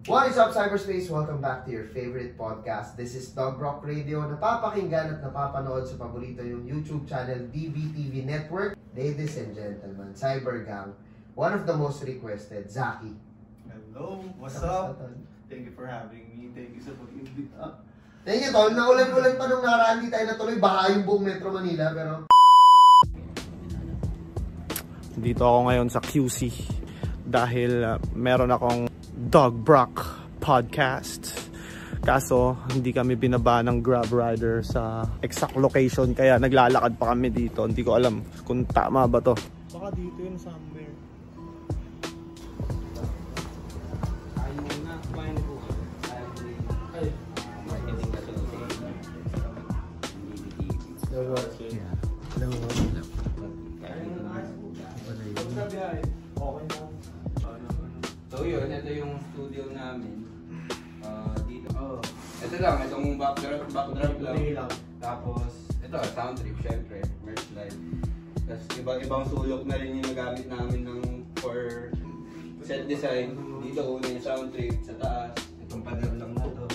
What is up, cyberspace? Welcome back to your favorite podcast. This is Dog Rock Radio, napapakinggan at napapanood sa paborito yung YouTube channel DBTV Network. Ladies and gentlemen, Cyber Gang, one of the most requested, Zaki. Hello, what's up? Thank you for having me. Thank you sa pag-invite. Thank you, Tol. Naulan-ulan pa nung nakaraan, di tayo natuloy. Baka yung buong Metro Manila, pero... Dito ako ngayon sa QC dahil meron akong Dog Brock podcast. Kaso hindi kami binaba ng Grab rider sa exact location, kaya naglalakad pa kami dito. Hindi ko alam kung tama ba to. Baka dito yun somewhere. Ayun na, kumain po. Ay, marketing na sila sa So yun, ito yung studio namin. Dito. Ito lang, itong backdrop lang. Tapos, ito, sound trip, syempre, merch live. Tapos ibang sulok na rin yung nagamit namin for set design. Dito una yung sound trip, sa taas. Itong pader lang na to.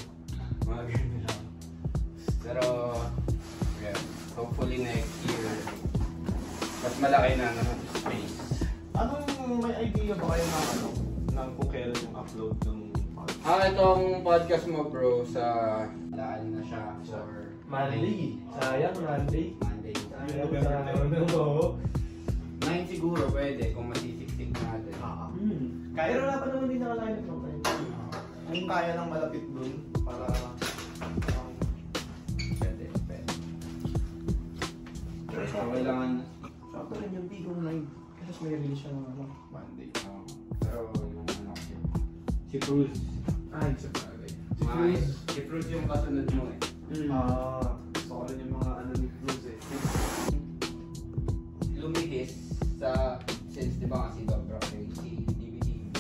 Mga ganyan lang. Pero, yeah, hopefully next year, mas malaki na space. Anong may idea ba kayo ng kung kailan yung upload ng podcast? Itong podcast mo bro, sa laan na siya for Monday. Sayang, Monday. Monday. Oo. 9 siguro pwede kung masisiksik natin. Pero wala pa naman din nakaline up ng time. Kung kaya lang malapit dun para Pwede. Pero kailangan Sakto rin yung Bigong 9. Kasi may release siya ng Monday. pero yung kasi si Cruz. Ay, sa bagay. Si Cruz yung kasunod mo eh. Gusto ko rin yung mga ni Cruz eh. Lumihis sa, since di ba nga si Dog Rock si DBT,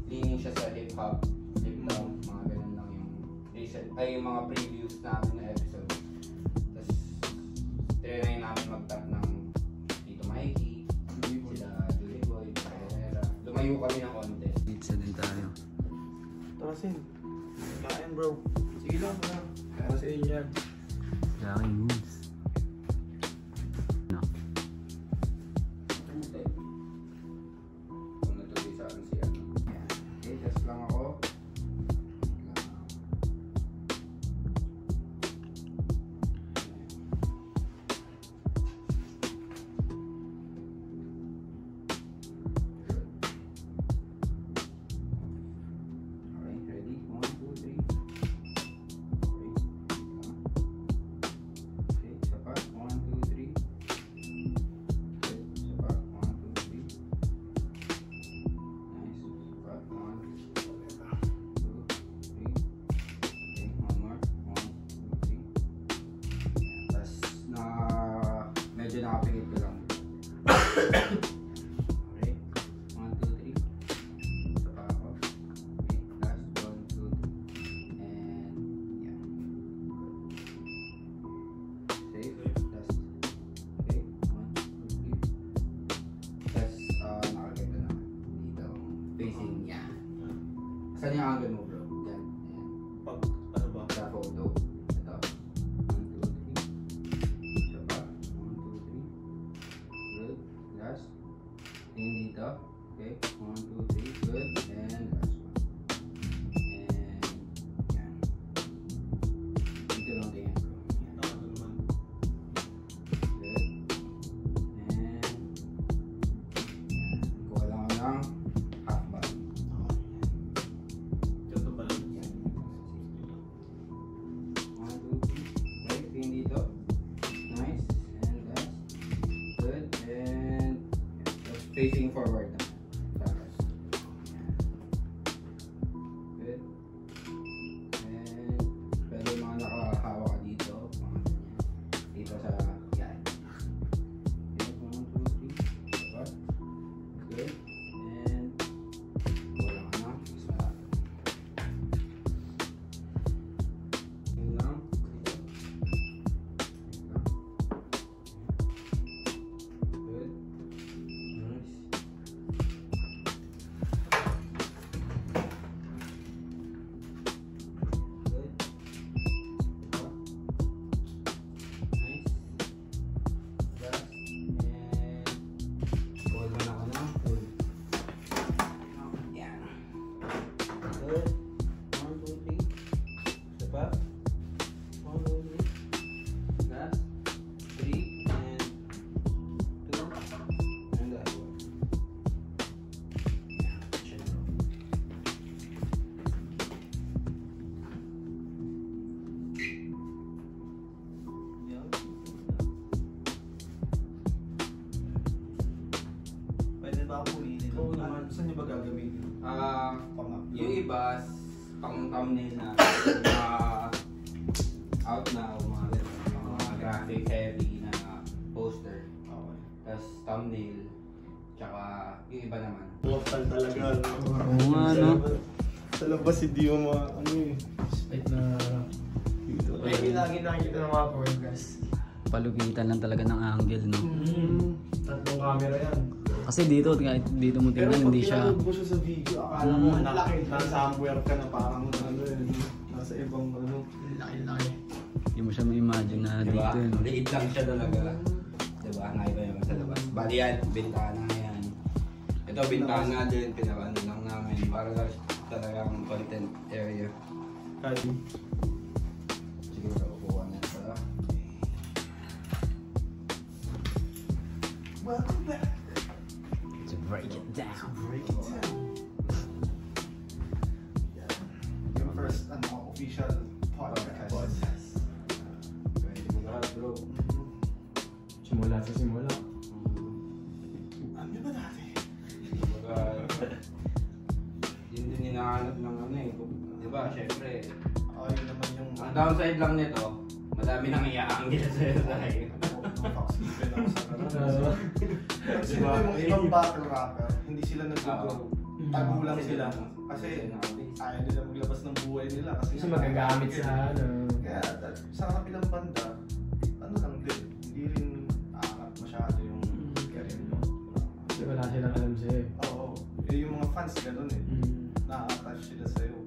leaning siya sa hip-hop, mga ganun lang yung recent, yung mga previews namin na episode. Tapos, trinay namin mag-tap ng Tito Mikey, sila Julie Boy, Pereira. Lumayo kami ng konti. Pizza din tayo. Tarasin. Kain bro. Sige lang ha. Kaya sa inyo yan. Daming moves. Kung natuloy sa akin siya. Okay, just lang ako. Alright, ready? 1, 2, 3. Okay, isa pa. 1, 2, 3. Okay, isa pa. 1, 2, 3. Nice. Isa pa. 1, 2, 3. Okay, one more. 1, 2, 3. Tapos medyo nakapingit ko lang. Okay, 1, 2, 3. Isa pa ako. Okay, last 1, 2, 3. And yeah. Safe. Last. Okay, 1, 2, 3. Tapos nakaganda na dito. Facing yan. Saan yung angle mo bro? Yan. Yan. Pag ano ba? Sa photo. Ito. 1, 2, 3. Isa pa. 1, 2, 3. Good. Last. Tingin dito. Okay. 1, 2, 3. Good. And last one. And yan. Dito lang tingin bro. Yan. Ano naman? Good. And yan. Kuha lang ako ng half bar. Ito pala. Yan. 1, 2, 3. Right, tingin dito. Nice. And last. Good. And just facing forward na. Tapos. Yan. Good. And pwede mga nakahawa ka dito. Mga ganyan. Dito sa yan. Okay, 1, 2, 3. Diba? Good. And wala ka na. Isa. Yun lang. Dito. Good. Nice. iba pang thumbnail na mga out na o mga graphic heavy na poster. Okay. Tapos thumbnail, tsaka yung iba naman. Local talaga. Oo nga, no? Sa labas hindi mo ano eh. Split na Dito. lagi nakikita ng mga podcast. Palugitan lang talaga ng angle, no? Tatlong camera yan. Kasi dito, kahit dito mo Pero tingnan, pag hindi siya... pinanood mo siya sa video, akala mo nasa-somewhere ka na parang ano eh. Nasa ibang ano. Laki-laki. Hindi mo siya ma-imagine na Diba? dito, no? Liit lang siya talaga. Diba? Naiba yung sa labas. Bali yan, bintana yan. Ito bintana din, pinakano lang namin. Para talagang content area. Kali. Siguro upuan na ito. Welcome back. To break it down. Break it down. Yeah. Yung first official podcast. Pwede mo lahat bro. Simula sa simula. Ano ba dati? Yun din hinahanap ng ano eh. Diba, syempre. Yun naman yung... Ang downside lang nito, madami nang iaanggil sa'yo dahil. Foxy ako sa kanan. Kasi yung ibang battle rapper, hindi sila nag-grow. Tago lang sila. Kasi ayaw nila maglabas ng buhay nila. Kasi magagamit sa ano. Kaya sa kabilang banda, ano lang din, hindi rin aangat masyado yung career mo. Kasi wala silang alam sa'yo. Oo. Yung mga fans ganun eh. Na-attach sila sa'yo.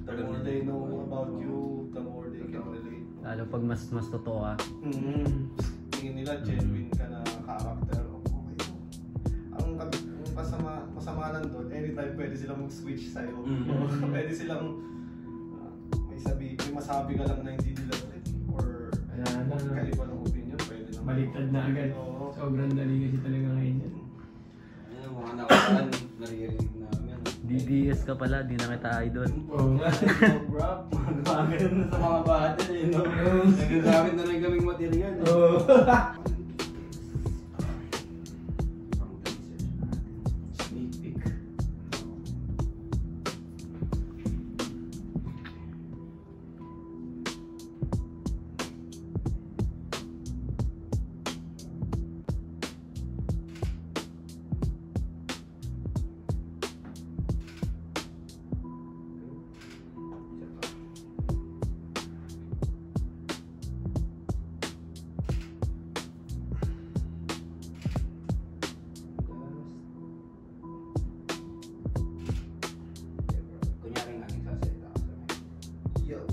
The more they know about you, the more they can relate. Lalo pag mas totoo ka. Tingin nila genuine ka na character. Okay. Ang masama lang doon, anytime pwede silang mag-switch sa'yo. Pwede silang may masabi ka lang na hindi nila ready or kaiba ng opinion, pwede naman. Baliktad na agad. Oo. Sobrang dali kasi talaga ngayon yan. Ayun, mga nakaraan, naririnig namin. DDS ka pala, di na kita idol. Oo nga. Bro, magagano na sa mga battle eh, no? Nagagamit na rin kaming material eh. Oo. Sneak peek. Kunyari nga, nagsasalita ka sa amin. Yo.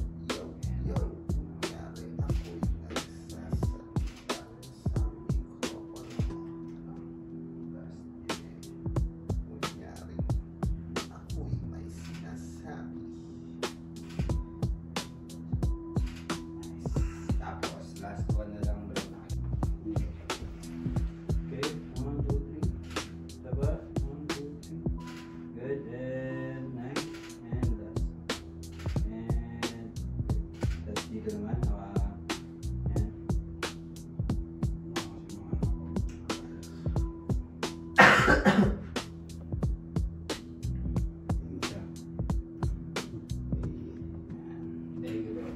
Nangyari ako'y nagsasalita sa mikropono. Kunyari ako'y may sinasabi. Tapos, last one na lang bro. Okay, 1, 2, 3. Diba? 1, 2, 3. Good, and nice. And last. And that's dito naman. Yan. Thank you bro.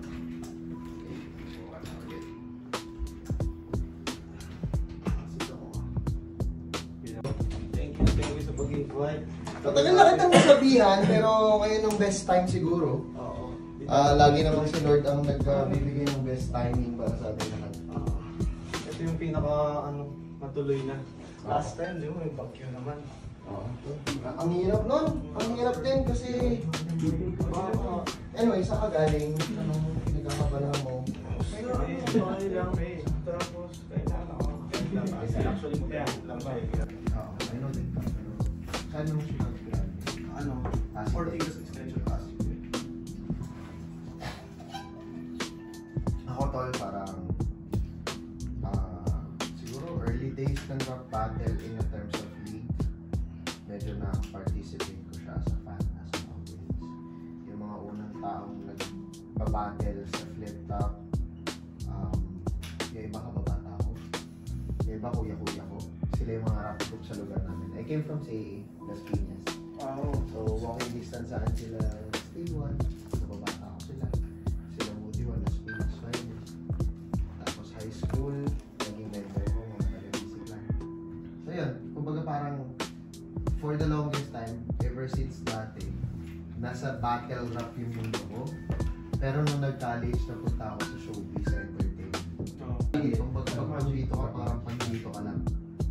Thank you sa pag-invite. Matagal na kitang nasabihan, pero ngayon ang best time siguro. Oo. Lagi naman si Lord ang nagbibigay ng best timing para sa atin lahat. Ito yung pinaka matuloy na. Last time, di mo, may bagyo naman. Ang hirap nun. Ang hirap din kasi anyway, sa kagaling, anong pinagkakabalahan mo? Pero okay lang eh. Tapos, kailangan ako. Actually, kaya lang siya eh. Oo, I know din. Saan mo siya nag-grad? Ano? Ortigas Extension Pass. Ako tol, parang siguro early days ng rap battle in terms of league. Medyo na-participate ko siya sa fan as an audience. Yung mga unang taong nagbabattle sa flip top, yung iba kababata ko, yung iba kuya-kuya ko. Sila yung mga rap group sa lugar namin. I came from CAA, Las Piñas. So, walking distance saan sila Stay1, nababata ako sila. Sila Moody, wala Spanish Finest. Tapos high school, naging member ko, mga television lang. So yun, kumbaga parang for the longest time, ever since dati, nasa battle rap yung mundo ko. Pero nung nag-college, napunta ako sa showbiz, sa entertainment. Kumbaga pag pandito ka, parang pandito ka lang.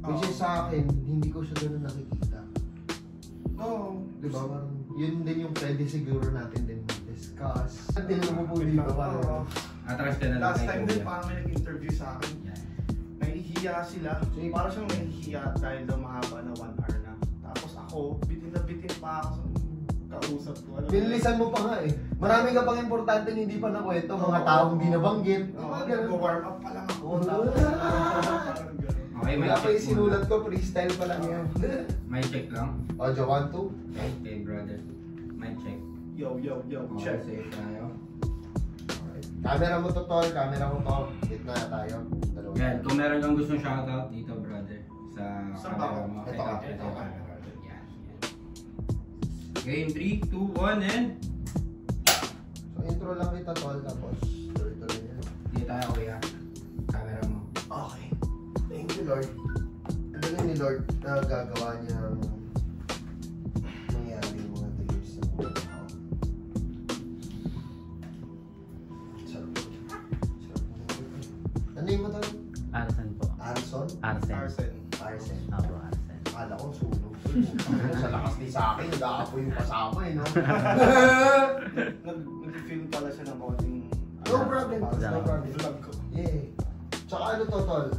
Which is sa akin, hindi ko siya ganun nakikita. Diba? Parang, yun din yung pwede siguro natin din mag-discuss. Tinanong mo po dito parang Atras ka na lang. Last time din parang may nag-interview sa akin. Nahihiya sila. So, parang siyang nahihiya dahil daw mahaba na 1 hour na. Tapos ako, bitin na bitin pa ako sa kausap ko. pinilisan mo pa nga eh. Marami ka pang importante hindi pa nakwento, mga taong di nabanggit. Nag-warm up pa lang ako. Okay, may Wala pa check yung sinulat ko, freestyle pa lang yan. May check lang. Audio 1, 2. Okay, brother. May check. Yo, Okay, check. safe tayo. Alright. Camera mo to, tol. Camera mo to. Hit na tayo. Dalawa. Yan, kung meron kang gustong shoutout dito, brother. Sa Saan camera ba? mo. Ito ka. Ito ka. Yan. Game 3, 2, 1, and... So intro lang kita, tol. Tapos tuloy-tuloy yan. Dito tayo, kuya. Camera mo. Okay. Thank you, Lord. Ang galing ni Lord na gagawa niya ang mangyari yung mga dreams ng mga tao. Sarap. Ano yung mo, tol? Arsen po. Arson? Arsen. Arsen. Opo, Arsen. Akala ko sunog. Sa lakas ni sa akin, nag-aapoy yung kasama eh, no? Nag-feel pala siya ng konting... No problem, no problem. Vlog ko. Yeah. Tsaka ano to, tol,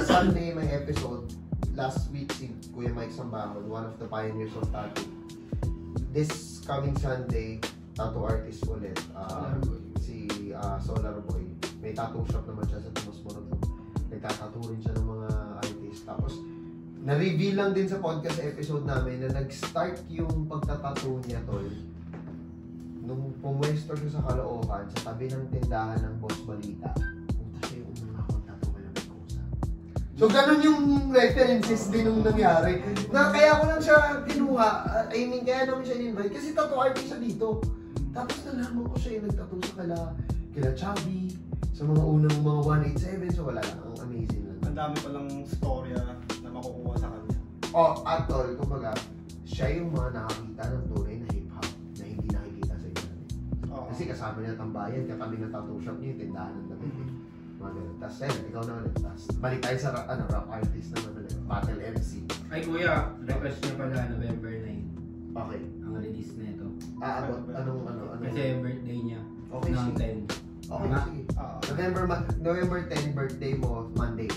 Sunday may episode. Last week si Kuya Mike Sambangon, one of the pioneers of tattoo. This coming Sunday, tattoo artist ulit. Si Solar Boy. May tattoo shop naman siya sa Tomas Morato. Nagtatattoo rin siya ng mga artist. Tapos, na-reveal lang din sa podcast episode namin na nag-start yung pagtatattoo niya, tol. Nung pumwesto siya sa Caloocan, sa tabi ng tindahan ng Boss Balita, punta siya yung unang akong tattoo walang kausa. So, ganun yung references din nung nangyari. Na kaya ko lang siya kinuha, kaya namin siya in-invite, kasi tattoo artist siya dito. Tapos nalaman ko siya yung nagtattoo sa kila Chubby, sa mga unang mga 187, so wala lang, ang amazing lang. Ang dami palang storya na makukuha sa kanya. At tol, kumbaga, siya yung mga nakakita ng tunay na hip-hop na hindi nakikita sa internet. Kasi kasama niya tambayan, katabi ng tattoo shop niya, yung tindahan ng damit. Mga ganun. Tapos ayun, ikaw na ulit. Tapos balik tayo sa rap artist naman ulit. Battle MC. Ay, kuya. Request niya pala November 9. Okay. Ang release na ito. Anong? Kasi birthday niya. Okay, Ng sige. 10. Okay, sige. November 10, birthday mo, Monday.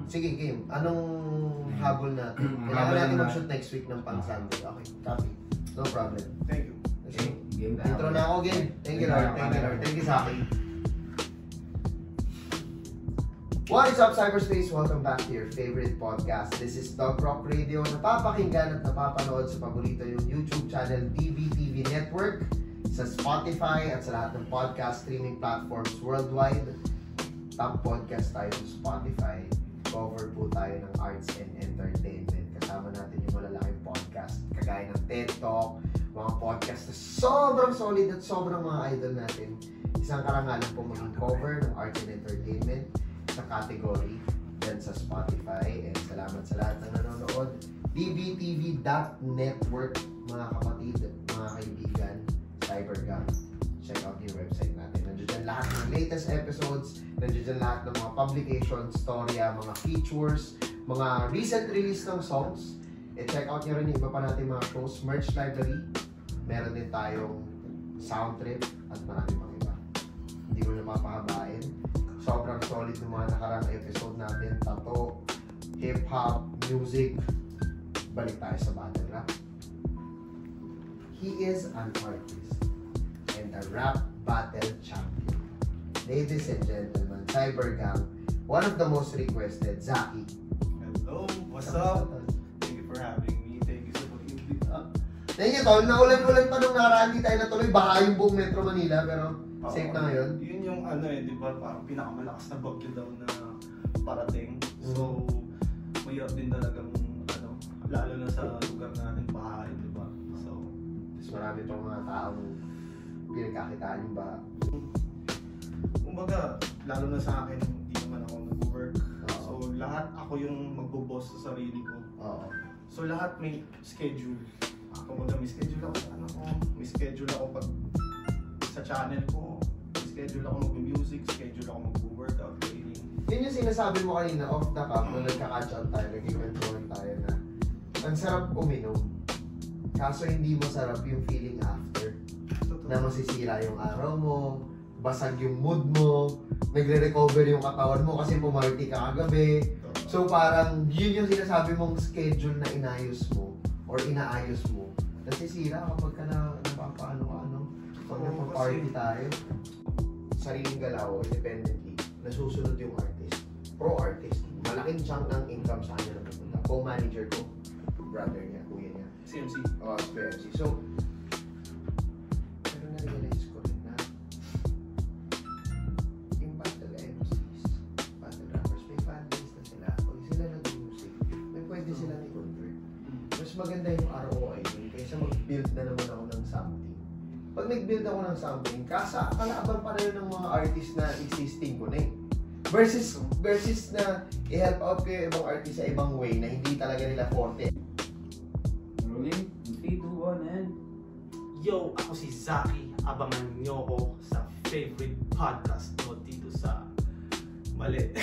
Sige, game. Anong habol na? Kailangan natin mag-shoot next week ng pang-Sunday. Okay, copy. No problem. Thank you. Let's go. Game tayo. Intro na ako, game. Thank you, Lord. Thank you, Lord. Thank you, Saki. What is up, cyberspace? Welcome back to your favorite podcast. This is Dog Rock Radio. Napapakinggan at napapanood sa paborito yung YouTube channel DVTV Network, sa Spotify at sa lahat ng podcast streaming platforms worldwide. Top podcast tayo sa Spotify. Cover po tayo ng arts and entertainment. Kasama natin yung malalaking podcast kagaya ng TED Talk, mga podcast na sobrang solid at sobrang mga idol natin. Isang karangalan po maging cover ng arts and entertainment sa category dyan sa Spotify. And salamat sa lahat ng nanonood. dvtv.network, mga kapatid, mga kaibigan, Cybergang. Check out yung website natin. Nandiyan dyan lahat ng latest episodes. Nandiyan dyan lahat ng mga publications, storya, mga features, mga recent release ng songs. Check out nyo rin yung iba pa natin mga shows. Merch library. Meron din tayong sound trip at marami pang iba. Hindi ko napapahabain. Sobrang solid ng mga nakarang episode natin. Tato, hip-hop, music. Balik tayo sa battle rap. He is an artist and a rap battle champion. Ladies and gentlemen, Cybergang, one of the most requested, Zaki. Hello, what's up? Thank you for having me. Thank you sa pag-invite. Thank you, Tol. Naulan-ulan pa nung nakaraan, di tayo natuloy. Baha yung buong Metro Manila, pero safe na ngayon. Yun yung di ba, parang pinakamalakas na bagyo daw na parating. So, mayroon din talagang, lalo na sa lugar natin, bahay, di ba? marami pang mga taong pinagkakitaan yung ba? Kumbaga, lalo na sa akin, hindi naman ako nag-work. So, lahat ako yung magbo-boss sa sarili ko. So, lahat may schedule. Kumbaga, may schedule ako sa may schedule ako pag sa channel ko, may schedule ako mag-music, schedule ako mag-workout, training. Yun yung sinasabi mo kanina, off the cuff, nung nagka-catch up tayo, nag-control tayo na ang sarap uminom. Kaso hindi masarap yung feeling after. Na masisira yung araw mo, basag yung mood mo, nagre-recover yung katawan mo kasi pumarty ka kagabi. So parang yun yung sinasabi mong schedule na inayos mo or inaayos mo. Nasisira kapag ka napapaano-ano. Pag napaparty tayo, sariling galaw, independently, nasusunod yung artist. Pro-artist. Malaking chunk ng income sa kanya na pupunta. Co-manager ko, brother niya, kuya niya. CMC. PMC. So, pero na-realize ko rin na yung battle MCs, battle rappers, may fanbase na sila. Pag sila nag-music, may pwede silang i-convert. Mas maganda yung ROI kaysa mag-build na naman ako ng something. Pag nag-build ako ng something, kalaban pa rin ng mga artist na existing ko na eh. Versus na i-help out ko yung ibang artist sa ibang way na hindi talaga nila forte. Rolling? 3, 2, 1, and... Yo, ako si Zaki. Abangan nyo ko sa favorite podcast mo dito sa... Mali.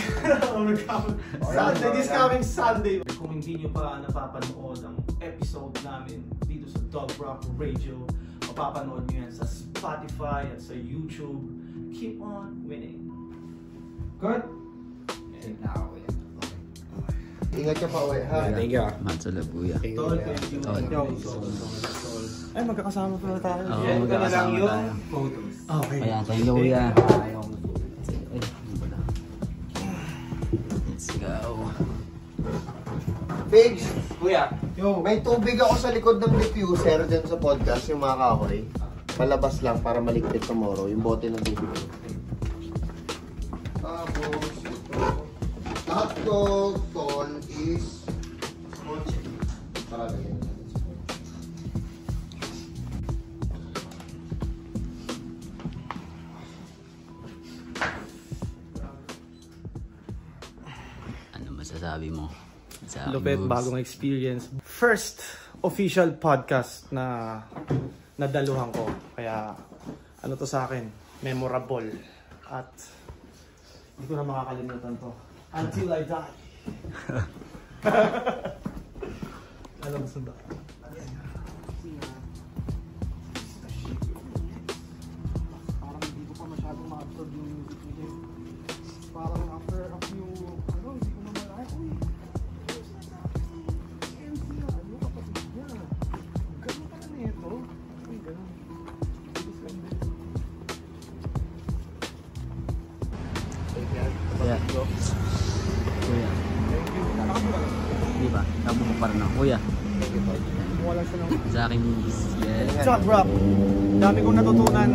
Sunday, this coming Sunday. Kung hindi nyo pa napapanood ang episode namin dito sa Dog Rock Radio, mapapanood nyo yan sa Spotify at sa YouTube. Keep on winning. Good? Safe na ako yan. Ingat ka pa uwi, ha? Thank you. Matsalabuya. Tol, thank you. Ay, magkakasama pala tayo. Oo, Yan ko na lang magkakasama yung tayo. photos. Okay. Ayan, thank you kuya. Ayaw ko. Ay, ano ba na? Let's go. Pigs, Kuya, may tubig ako sa likod ng diffuser dyan sa podcast, yung mga kahoy. Palabas lang para maligpit tomorrow, yung bote ng tubig. Tapos, ito. Hotdog, ton is kotse. Para lagyan natin sa kotse. Ano masasabi mo? Sa Lupit, moves? bagong experience. First official podcast na nadaluhan ko. Kaya ano to sa akin, memorable. At hindi ko na makakalimutan to. Until I die. Alam mo ba? Parang hindi ko pa masyadong ma-absorb yung music niya. Parang after a few, hindi ko na malaki. Uy, MC na, kapatid niya. Ganun pala na ito. Uy, ganun. Kuya. Kuya. Di ba? Tabo mo pa rin ako. Kuya. Wala siya ng... Sa akin, yes. Dog Rock. Dami kong natutunan.